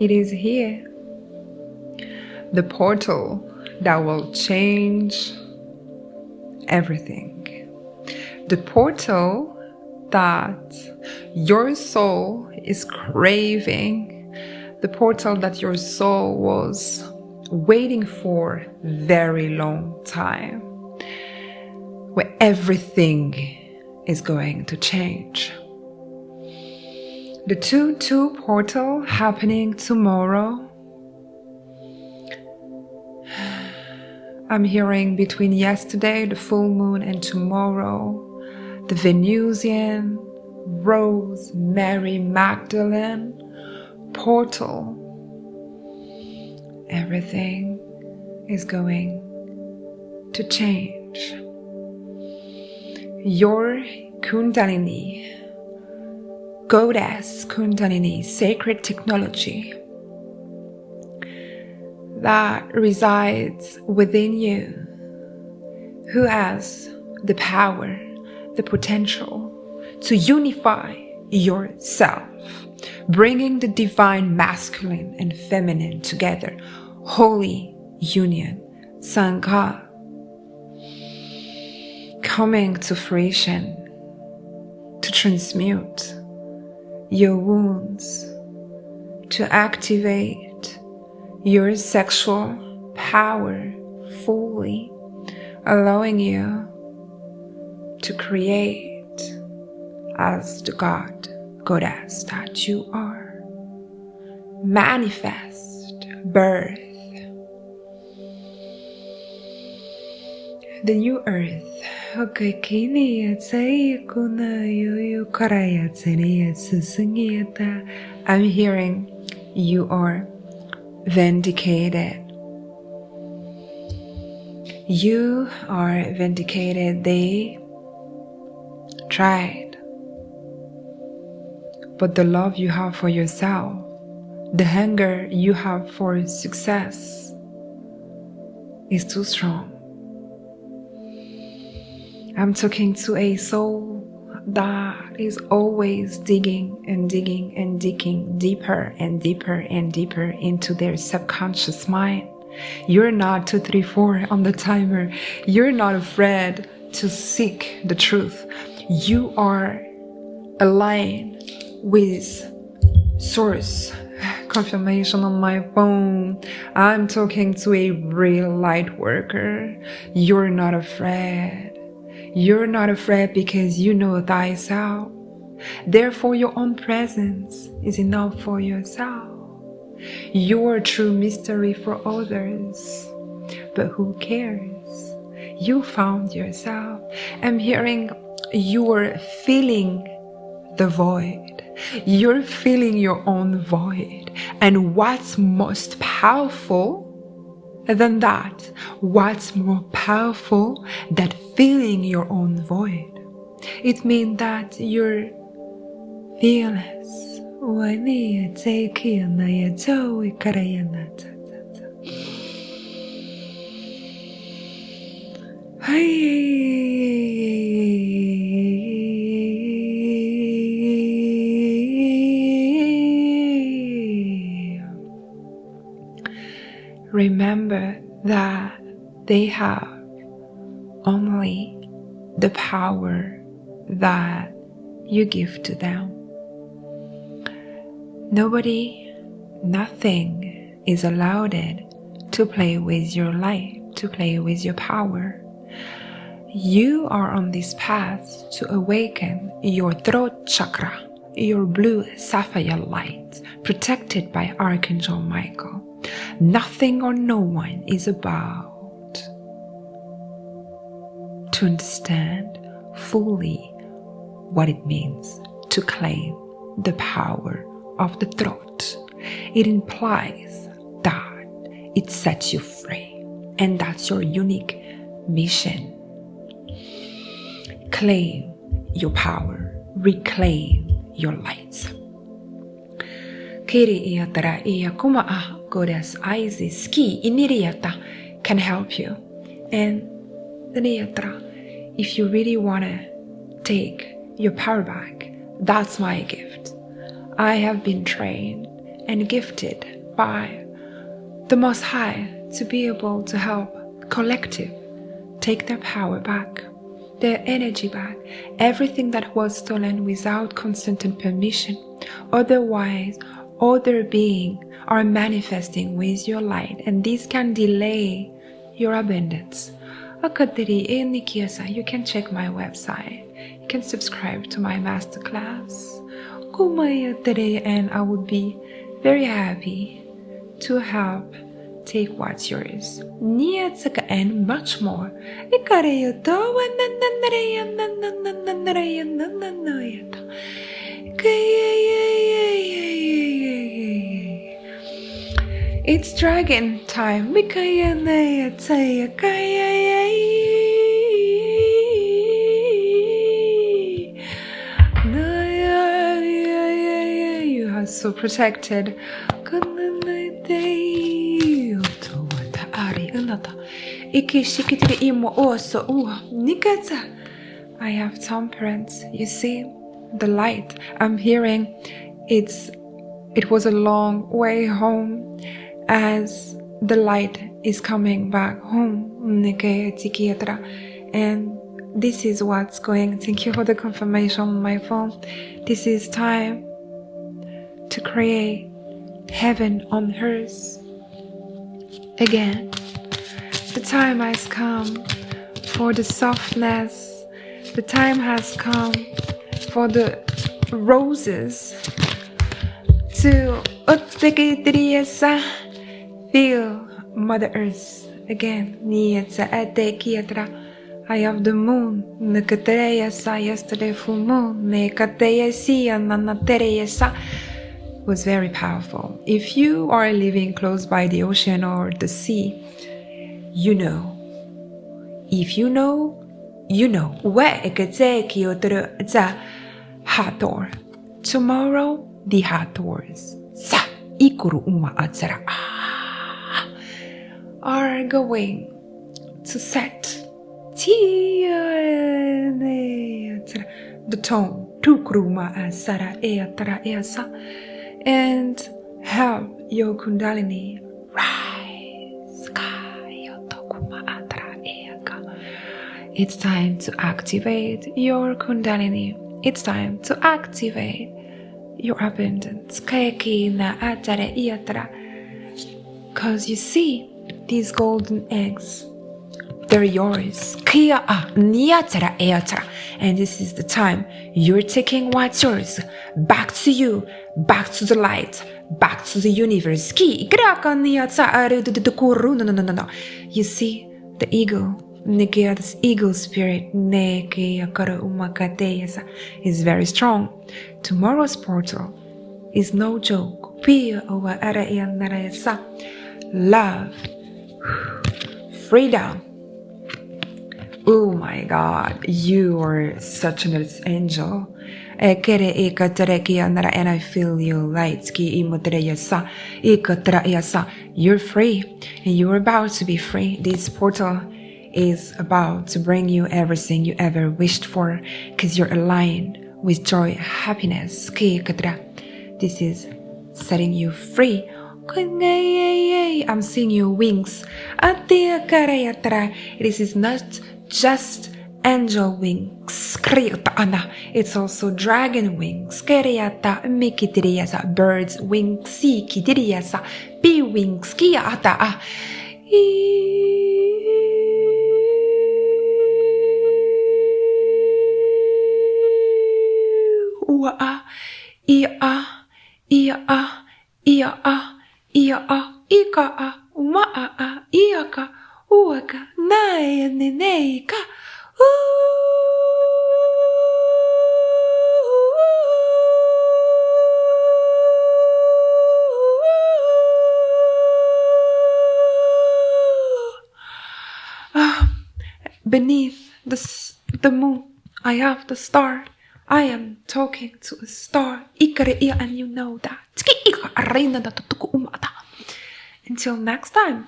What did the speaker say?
It is here, the portal that will change everything. The portal that your soul is craving, the portal that your soul was waiting for a very long time, where everything is going to change. The 2-2 portal happening tomorrow. I'm hearing between yesterday, the full moon, and tomorrow, the Venusian, Rose, Mary Magdalene portal. Everything is going to change. Your Kundalini, Goddess Kundalini, sacred technology that resides within you, who has the power, the potential to unify yourself, bringing the divine masculine and feminine together, holy union, Sangha, coming to fruition to transmute your wounds, to activate your sexual power fully, allowing you to create as the goddess that you are. Manifest, birth. The new earth. I'm hearing you are vindicated. You are vindicated. They tried, but the love you have for yourself, the hunger you have for success is too strong. I'm talking to a soul that is always digging and digging and digging deeper and deeper and deeper into their subconscious mind. You're not 2, 3, 4 on the timer. You're not afraid to seek the truth. You are aligned with source. Confirmation on my phone. I'm talking to a real light worker. You're not afraid. You're not afraid because you know thyself. Therefore, your own presence is enough for yourself. You're a true mystery for others. But who cares? You found yourself. I'm hearing you're feeling the void. You're feeling your own void. And what's most powerful than that? What's more powerful than feeling your own void? It means that you're fearless. Remember that they have only the power that you give to them. Nobody, nothing is allowed to play with your light, to play with your power. You are on this path to awaken your throat chakra, your blue sapphire light, protected by Archangel Michael. Nothing or no one is about to understand fully what it means to claim the power of the throat. It implies that it sets you free, and that's your unique mission. Claim your power, reclaim your light. Kiri iatara iya kuma'a Goddess Isis Ki Iniriata can help you. And the Niyatra, if you really want to take your power back, that's my gift. I have been trained and gifted by the Most High to be able to help collective take their power back, their energy back, everything that was stolen without consent and permission. Otherwise, other beings are manifesting with your light, and this can delay your abundance. You can check my website. You can subscribe to my masterclass. And I would be very happy to help take what's yours. And much more. It's dragon time. You are so protected. I have temperance. You see, the light I'm hearing, it was a long way home as the light is coming back home. And this is what's going. Thank you for the confirmation on my phone. This is time to create heaven on earth again. The time has come for the softness. The time has come for the roses to feel Mother Earth again. I have the moon. Yesterday full moon. Was very powerful. If you are living close by the ocean or the sea, you know. If you know, you know. Hathor. Tomorrow, the Hathors are going to set the tone and help your Kundalini rise. It's time to activate your Kundalini. It's time to activate your abundance. Because you see, these golden eggs, they're yours. And this is the time you're taking what's yours back to you, back to the light, back to the universe. You see, the eagle, this eagle spirit is very strong. Tomorrow's portal is no joke. Love, freedom. Oh my God, you are such an angel. And I feel your light. You're free, and you're about to be free. This portal is about to bring you everything you ever wished for, because you're aligned with joy, happiness. This is setting you free. I'm seeing your wings. This is not just angel wings. It's also dragon wings. Birds wings. Bee wings. Beneath the moon, I have the star. I am talking to a star. And you know that. Until next time.